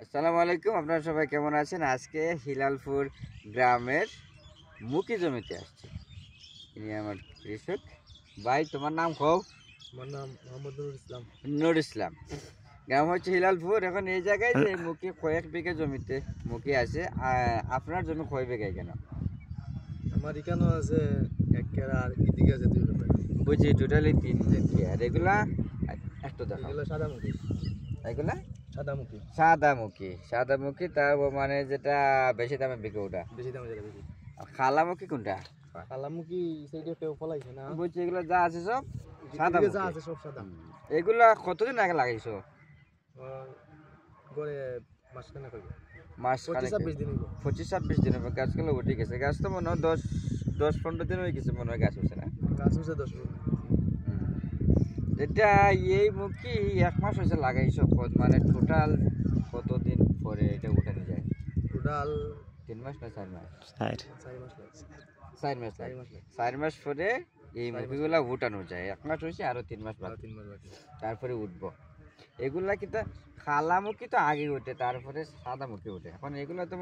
আসসালামু আলাইকুম, আপনারা সবাই কেমন আছেন? আজকে হিলালপুর গ্রামের মুকি জমিতে আসছি। ইনি আমার কৃষক ভাই। তোমার নাম কও? আমার নাম মোহাম্মদ নুরুল ইসলাম। নুর ইসলাম। গ্রাম হচ্ছে হিলালপুর। এখন এই জায়গায় যে মুকি কয়েক বিঘা জমিতে মুকি আছে, আপনার জমি কয় বিঘায় কেন? আমার এখানেও আছে 1 কেরা, আর এদিকে আছে 2 কেরা। বুঝি টোটালি 3 বিঘা। আর এগুলা একটু দেখাও। এগুলো সাদামুখী। এগুলা সাদামুখী সাদামুখী। সাদামুখী তার মানে যেটা বেশি দামে বিকে ওটা। বেশি দামে যেটা বেশি। আর খালামুখী কোনটা? কালামুখী সাইডে কেউ ফলাইছে না। বুঝছি এগুলো যা আছে সব সাদা এদিকে যা আছে সব সাদা। এগুলা কতদিন আগে লাগাইছো? গড়ে মাসখানে কইব। মাস 25-26 দিন হইব। 25-26 দিন হবে। গাছগুলো উঠে গেছে। গাছ তো মনে হয় 10-15 দিন হয়ে গেছে মনে হয় গাছ হচ্ছে না। গাছ হচ্ছে 10 দিন। এটা এই মুখি 1 মাস হয়েছে লাগাইছো, মানে টোটাল কতদিন পরে এটা উঠানো যায়? টোটাল 3 মাস না 4 মাস? 4 মাস লাগছে। 4 মাস 4 লাগে। মাস লাগছে। 4 মাস পরে এই মুখিগুলা উঠানো যায়। 1 মাস হয়েছে, আরো 3 মাস বাকি। 3 মাস বাকি। তারপরে উঠবো। এগুলা কিন্তু খালামুখী তো আগে উঠে, তারপরে সাদামুখী উঠে। এখন এগুলো তো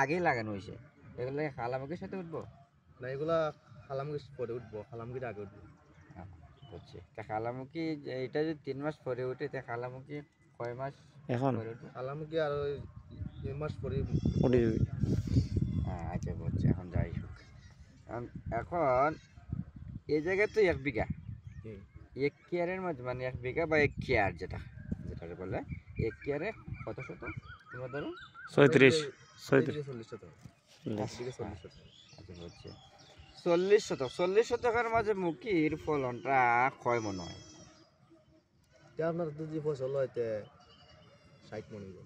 আগেই লাগানো হয়েছে। এগুলো খালামুখীর সাথে উঠবো না, এগুলা কালামুখী পরে উঠবো, কালামুখীর আগে উঠবো। বুঝছি। তা খালামুখী এটা যদি 3 মাস পরে উঠে, তা খালামুখী কয় মাস এখন পরে উঠবো? কালামুখী আর ওই 2 মাস পরে উঠে যাবে। আচ্ছা বুঝছি। এখন যাই হোক, এখন এই জায়গায় তো 1 বিঘা, 1 কেয়ারের মধ্যে, মানে 1 বিঘা বা 1 কেয়ার যেটা বলে, 1 কেয়ারে কত শত তোমরা ধরো? 34 40 শতক। আচ্ছা বুঝছি। 40 শতকের মাঝে মুখির ফলনটা কয় মন হয়? আপনার যদি ফসল হইতে 60 মন হইব।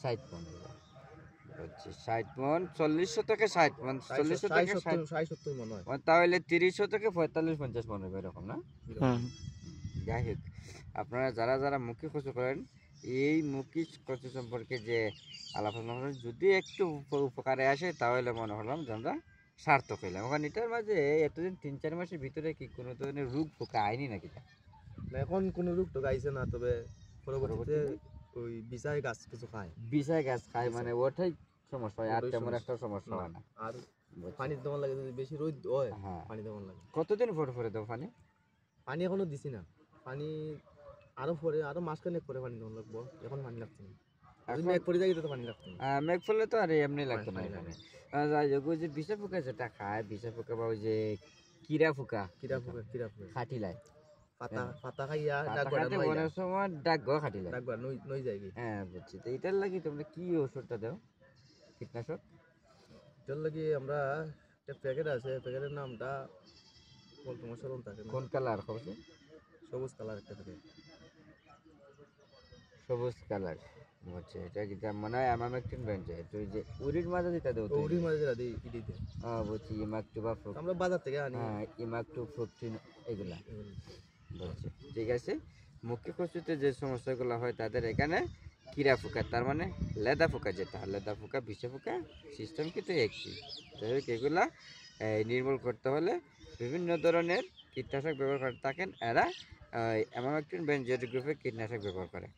60 মন হবে। বুঝছি। 60 মন, 40 শতকে 60 মন, 40 শতকে 60-70 মন হয়। তাহলে 30 শতকে 45-50 মন হবে, এরকম না? হুম। যাই হোক, আপনারা যারা যারা মুখী কচু করেন, এই মুখী কচু সম্পর্কে যে আলোচনা করেন, যদি একটু উপকারে আসে তাহলে মনে হলাম যে আমরা সার্থক হইলাম। এখন এটার মাঝে এতদিন 3-4 মাসের ভিতরে কি কোনো ধরনের রোগ পোকা আইনি নাকি? না, এখন কোনো রোগ তো গাইছে না, তবে পরবর্তীতে ওই বিছাই গাছ কিছু খায়। বিষয় গাছ খায়, মানে ওটাই সমস্যা হয়, আর তেমন একটা সমস্যা হয় না। আর পানি দেওয়ার লাগে, যদি বেশি রোদ হয় হ্যাঁ। পানি দেওয়ার লাগে। কতদিন পরে পরে দাও পানি? পানি এখনো দিছি না। পানি আরো পরে, আরো মাসখানেক পরে পানি দেওয়ার লাগবো। এখন পানি লাগছে না। যদি মেঘ পড়ে যায় তো পানি লাগছে না। মেঘ ফলে তো আর এমনি লাগতো না পানি এখানে। লাগে। যাই হোক, ওই যে বিষা পোকা যেটা খায়, বিষা পোকা বা ওই যে কিরা পোকা কিরা ফুকে খাটিলায়, পাতা খাইয়া পাতা ডাকবার খাটে নই অনেক সময় ডাক খাটিলায়। ডাকবার নই যায় কি। হ্যাঁ বুঝছি। তো এটার লাগি তোমরা কি ওষুধটা দাও, কীটনাশক? এটার লাগি আমরা একটা প্যাকেট আছে, প্যাকেটের নামটা বলতে আমার স্মরণ থাকে না। কোন কালার খবর? সবুজ কালার একটা প্যাকেট। সবুজ কালার। বুঝছি। এটা কি মনে হয় আমামেকটিন ব্র্যান্ডে, তো ওই যে উরির মাঝে যেটা দেও তো? ওরির মাঝে যেটা দিই ইডিতে। বুঝছি। ইমাকটু বা আমরা বাজার থেকে আনি। হ্যাঁ, ইমাকটু, ফ্রুকটিন, এগুলা। বুঝছি। ঠিক আছে। মুখে কচুতে যে সমস্যাগুলো হয় তাদের এখানে কিরা পোকা, তার মানে লেদা পোকা, যেটা লেদা পোকা, বিষা পোকা সিস্টেম কিন্তু একই। যাই হোক, এগুলা নির্মূল করতে হলে বিভিন্ন ধরনের কীটনাশক ব্যবহার করে থাকেন এরা। অ্যামামেকটিন বেনজোয়েট গ্রুপের কীটনাশক ব্যবহার করে।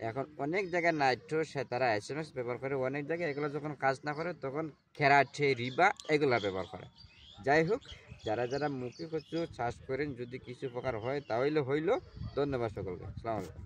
এখন অনেক জায়গায় নাইট্রো, তারা SMS ব্যবহার করে। অনেক জায়গায় এগুলো যখন কাজ না করে তখন খেরাঠে, রিবা এগুলা ব্যবহার করে। যাই হোক, যারা যারা মুখী কচু চাষ করেন, যদি কিছু উপকার হয় তাহলে হইল। ধন্যবাদ সকলকে। আসসালামু আলাইকুম।